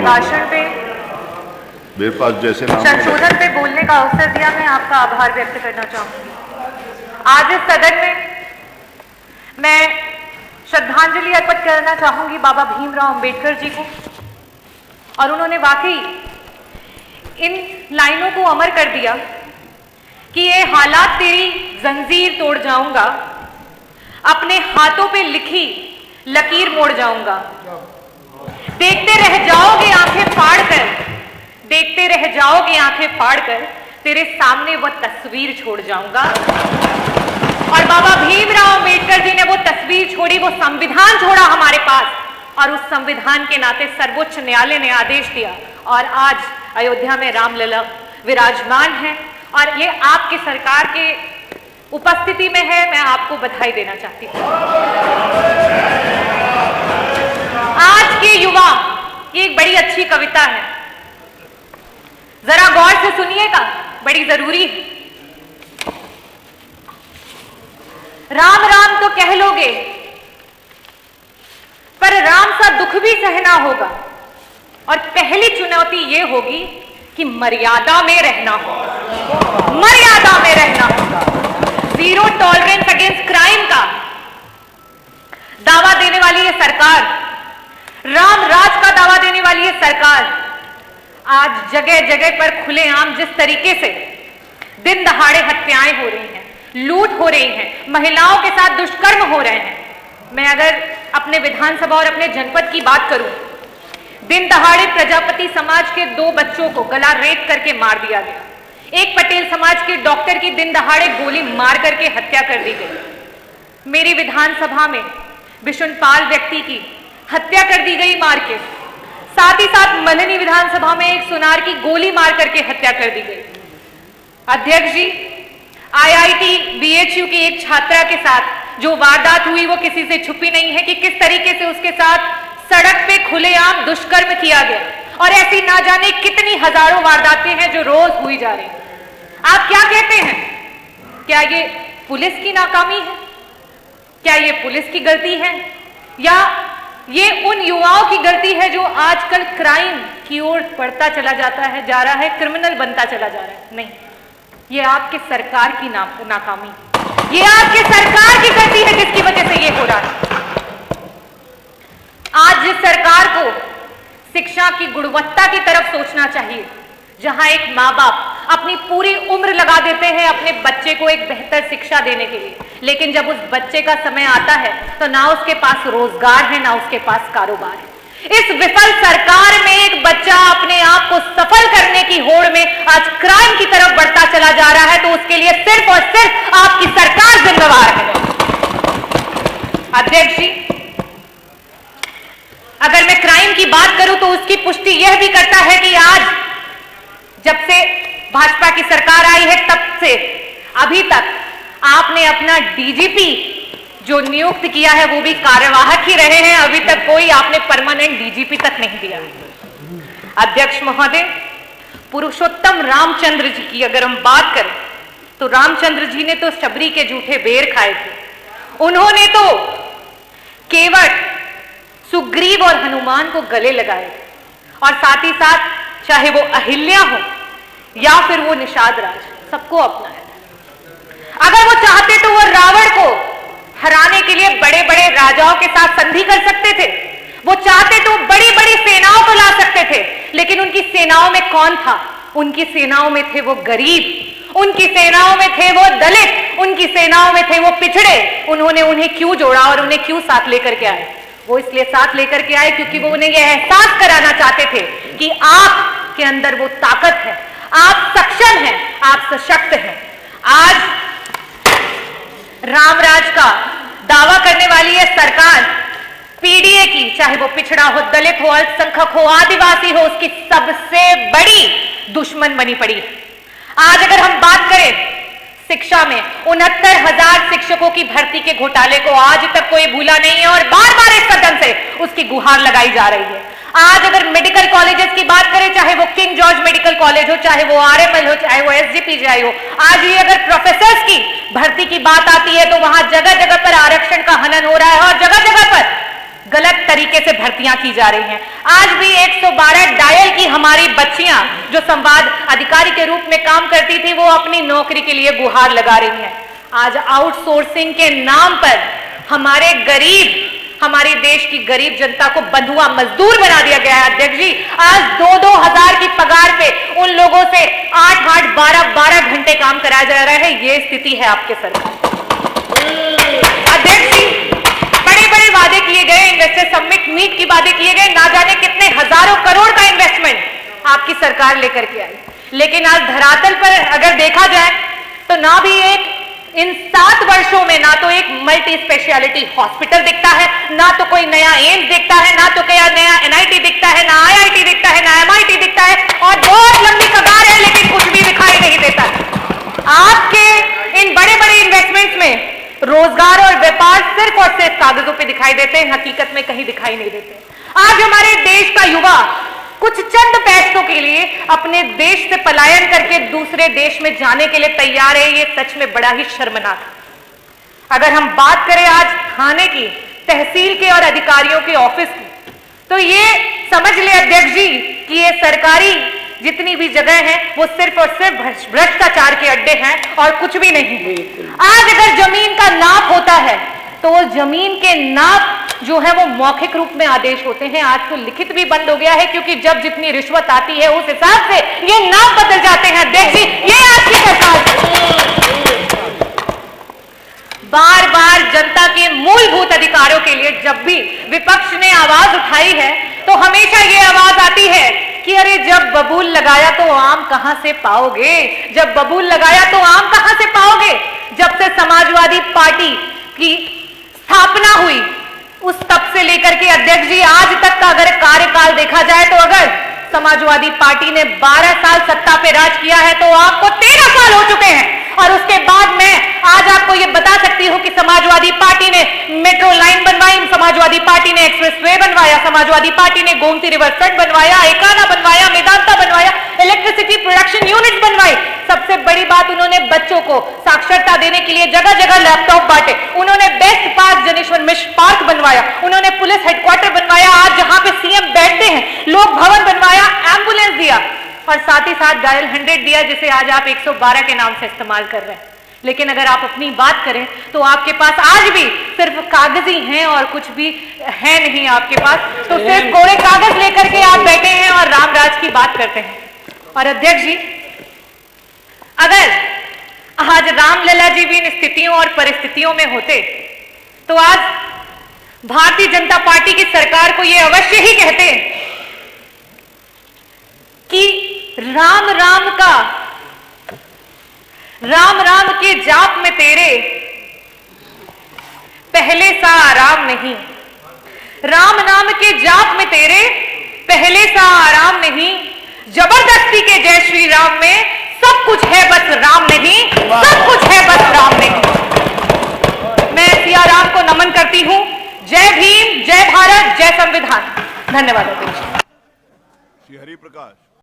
भाषण पे, मेरे पास जैसे संशोधन पे बोलने का अवसर दिया, मैं आपका आभार व्यक्त करना चाहूंगी। आज इस सदन में मैं श्रद्धांजलि अर्पित करना चाहूंगी बाबा भीमराव अंबेडकर जी को, और उन्होंने वाकई इन लाइनों को अमर कर दिया कि ये हालात तेरी जंजीर तोड़ जाऊंगा, अपने हाथों पे लिखी लकीर मोड़ जाऊंगा, देखते रह जाओगे आंखें फाड़ कर, देखते रह जाओगे आंखें फाड़ कर, तेरे सामने वो तस्वीर छोड़ जाऊंगा। और बाबा भीमराव अंबेडकर जी ने वो तस्वीर छोड़ी, वो संविधान छोड़ा हमारे पास, और उस संविधान के नाते सर्वोच्च न्यायालय ने आदेश दिया और आज अयोध्या में रामलला विराजमान है, और ये आपकी सरकार के उपस्थिति में है। मैं आपको बधाई देना चाहती हूँ। आज के युवा, ये एक बड़ी अच्छी कविता है, जरा गौर से सुनिएगा, बड़ी जरूरी है। राम राम तो कह लोगे, पर राम सा दुख भी सहना होगा, और पहली चुनौती ये होगी कि मर्यादा में रहना होगा, मर्यादा में रहना होगा। जीरो टॉलरेंस अगेंस्ट क्राइम का दावा देने वाली ये सरकार, राम राज का दावा देने वाली ये सरकार, आज जगह जगह पर खुलेआम जिस तरीके से दिन दहाड़े हत्याएं हो रही हैं, लूट हो रही है, महिलाओं के साथ दुष्कर्म हो रहे हैं। मैं अगर अपने विधानसभा और अपने जनपद की बात करूं, दिन दहाड़े प्रजापति समाज के 2 बच्चों को गला रेत करके मार दिया गया, एक पटेल समाज के डॉक्टर की दिन दहाड़े गोली मार करके हत्या कर दी गई, मेरी विधानसभा में बिशुनपाल व्यक्ति की हत्या कर दी गई मार के, साथ ही साथ मननी विधानसभा में एक सुनार की गोली मार करके हत्या कर दी गई। अध्यक्ष जी, आईआईटी बीएचयू की एक छात्रा के साथ जो वारदात हुई वो किसी से छुपी नहीं है कि किस तरीके से उसके साथ सड़क पे खुलेआम दुष्कर्म किया गया, और ऐसी ना जाने कितनी हजारों वारदातें हैं जो रोज हुई जा रही हैं। आप क्या कहते हैं, क्या ये पुलिस की नाकामी है, क्या ये पुलिस की गलती है, या ये उन युवाओं की गलती है जो आजकल क्राइम की ओर बढ़ता चला जाता है, जा रहा है, क्रिमिनल बनता चला जा रहा है? नहीं, ये आपके सरकार की नाकामी, ये आपके सरकार की गलती है जिसकी वजह से ये हो रहा है। आज जिस सरकार को शिक्षा की गुणवत्ता की तरफ सोचना चाहिए, जहां एक माँ बाप अपनी पूरी उम्र लगा देते हैं अपने बच्चे को एक बेहतर शिक्षा देने के लिए, लेकिन जब उस बच्चे का समय आता है तो ना उसके पास रोजगार है, ना उसके पास कारोबार है। इस विफल सरकार में एक बच्चा अपने आप को सफल करने की होड़ में आज क्राइम की तरफ बढ़ता चला जा रहा है, तो उसके लिए सिर्फ और सिर्फ आपकी सरकार जिम्मेवार है। अध्यक्ष जी, अगर मैं क्राइम की बात करूं तो उसकी पुष्टि यह भी करता है कि आज जब से भाजपा की सरकार आई है तब से अभी तक आपने अपना डीजीपी जो नियुक्त किया है वो भी कार्यवाहक ही रहे हैं, अभी तक कोई आपने परमानेंट डीजीपी तक नहीं दिया। अध्यक्ष महोदय, पुरुषोत्तम रामचंद्र जी की अगर हम बात करें तो रामचंद्र जी ने तो शबरी के जूठे बेर खाए थे, उन्होंने तो केवट, सुग्रीव और हनुमान को गले लगाए, और साथ ही साथ चाहे वो अहिल्या हो या फिर वो निषाद राज, सबको अपनाया। अगर वो चाहते तो वो रावण को हराने के लिए बड़े बड़े राजाओं के साथ संधि कर सकते थे, वो चाहते तो बड़ी बड़ी सेनाओं को ला सकते थे, लेकिन उनकी सेनाओं में कौन था? उनकी सेनाओं में थे वो गरीब, उनकी सेनाओं में थे वो दलित, उनकी सेनाओं में थे वो पिछड़े। उन्होंने उन्हें क्यों जोड़ा और उन्हें क्यों साथ लेकर के आए? वो इसलिए साथ लेकर के आए क्योंकि वो उन्हें यह एहसास कराना चाहते थे कि आपके अंदर वो ताकत है, आप सक्षम हैं, आप सशक्त हैं। आज रामराज का दावा करने वाली है सरकार, पीडीए की, चाहे वो पिछड़ा हो, दलित हो, अल्पसंख्यक हो, आदिवासी हो, उसकी सबसे बड़ी दुश्मन बनी पड़ी है। आज अगर हम बात करें शिक्षा में, 69,000 शिक्षकों की भर्ती के घोटाले को आज तक कोई भूला नहीं है और बार बार इस सदन से उसकी गुहार लगाई जा रही है। आज अगर मेडिकल कॉलेजेस की बात करें, चाहे वो किंग जॉर्ज मेडिकल कॉलेज हो, चाहे वो आरएमएल हो, चाहे वो एसजीपीजीआई हो, आज ये अगर प्रोफेसर्स की भर्ती की बात आती है तो वहां जगह जगह पर आरक्षण का हनन हो रहा है और जगह जगह पर गलत तरीके से भर्तियां की जा रही हैं। आज भी 112 डायल की हमारी बच्चियां जो संवाद अधिकारी के रूप में काम करती थी, वो अपनी नौकरी के लिए गुहार लगा रही हैं। आज आउटसोर्सिंग के नाम पर हमारे देश की गरीब जनता को बंधुआ मजदूर बना दिया गया है। अध्यक्ष जी, आज 2-2 हजार की पगार पे उन लोगों से 8-8, 12-12 घंटे काम कराया जा रहा है। ये स्थिति है आपके सरकार। अध्यक्ष जी, बड़े वादे किए गए, इन्वेस्टर समिट मीट की वादे किए गए, ना जाने कितने हजारों करोड़ का इन्वेस्टमेंट आपकी सरकार लेकर के आई, लेकिन आज धरातल पर अगर देखा जाए तो ना भी इन 7 वर्षों में ना तो एक मल्टी स्पेशलिटी हॉस्पिटल दिखता है, ना तो कोई नया एम्स दिखता है, ना तो कोई नया NIT दिखता है, ना IIT दिखता है, ना MIT दिखता है, और बहुत लंबी कतार है लेकिन कुछ भी दिखाई नहीं देता। आपके इन बड़े इन्वेस्टमेंट्स में रोजगार और व्यापार सिर्फ और सिर्फ कागजों पे दिखाई देते हैं, हकीकत में कहीं दिखाई नहीं देते। आज हमारे देश का युवा कुछ चंद पैसों के लिए अपने देश से पलायन करके दूसरे देश में जाने के लिए तैयार है। ये सच में बड़ा ही शर्मनाक है। अगर हम बात करें आज थाने की, तहसील के और अधिकारियों के ऑफिस की, तो ये समझ ले अध्यक्ष जी कि ये सरकारी जितनी भी जगह है वो सिर्फ और सिर्फ भ्रष्टाचार के अड्डे हैं और कुछ भी नहीं। आज अगर जमीन का नाप होता है तो वो जमीन के नाप जो है वो मौखिक रूप में आदेश होते हैं। आज तो लिखित भी बंद हो गया है, क्योंकि जब जितनी रिश्वत आती है उस हिसाब से ये नाप बदल जाते हैं। अध्यक्ष जी, ये आपकी सरकार बार जनता के मूलभूत अधिकारों के लिए जब भी विपक्ष ने आवाज उठाई है तो हमेशा ये आवाज आती है कि अरे जब बबूल लगाया तो आम कहां से पाओगे, जब बबूल लगाया तो आम कहां से पाओगे। जब से समाजवादी पार्टी की स्थापना हुई उस तब से लेकर के अध्यक्ष जी आज तक का अगर कार्यकाल देखा जाए तो अगर समाजवादी पार्टी ने 12 साल सत्ता पे राज किया है तो आपको 13 साल हो चुके हैं। और उसके बाद मैं आज आपको यह बता सकती हूं कि समाजवादी पार्टी ने मेट्रो लाइन बनवाई, समाजवादी पार्टी ने एक्सप्रेसवे बनवाया, समाजवादी पार्टी ने गोमती रिवर फ्रंट बनवाया, एकाना बनवाया, मेदांता बनवाया, इलेक्ट्रिसिटी प्रोडक्शन यूनिट बनवाई। सबसे बड़ी बात, उन्होंने बच्चों को साक्षरता देने के लिए जगह जगह लैपटॉप बांटे, उन्होंने best park Janeshwar Mishra park बनवाया, उन्होंने पुलिस हेडक्वार्टर बनवाया, आज जहां पे सीएम बैठते हैं, लोक भवन बनवाया, एम्बुलेंस दिया और साथ ही साथ डायल 100 दिया, जिसे आज आप 112 के नाम से इस्तेमाल कर रहे हैं। लेकिन अगर आप अपनी बात करें तो आपके पास आज भी सिर्फ कागजी हैं और कुछ भी है नहीं आपके पास। तो सिर्फ कोरे कागज लेकर के आप बैठे हैं और रामराज की बात करते हैं। और अध्यक्ष जी, अगर आज रामलला जी भी इन स्थितियों और परिस्थितियों में होते तो आज भारतीय जनता पार्टी की सरकार को यह अवश्य ही कहते कि राम राम के जाप में तेरे पहले सा आराम नहीं, राम नाम के जाप में तेरे पहले सा आराम नहीं, जबरदस्ती के जय श्री राम में सब कुछ है बस राम नहीं, सब कुछ है बस राम नहीं। मैं सिया राम को नमन करती हूं। जय भीम, जय भारत, जय संविधान। धन्यवाद अध्यक्ष। श्री हरि प्रकाश।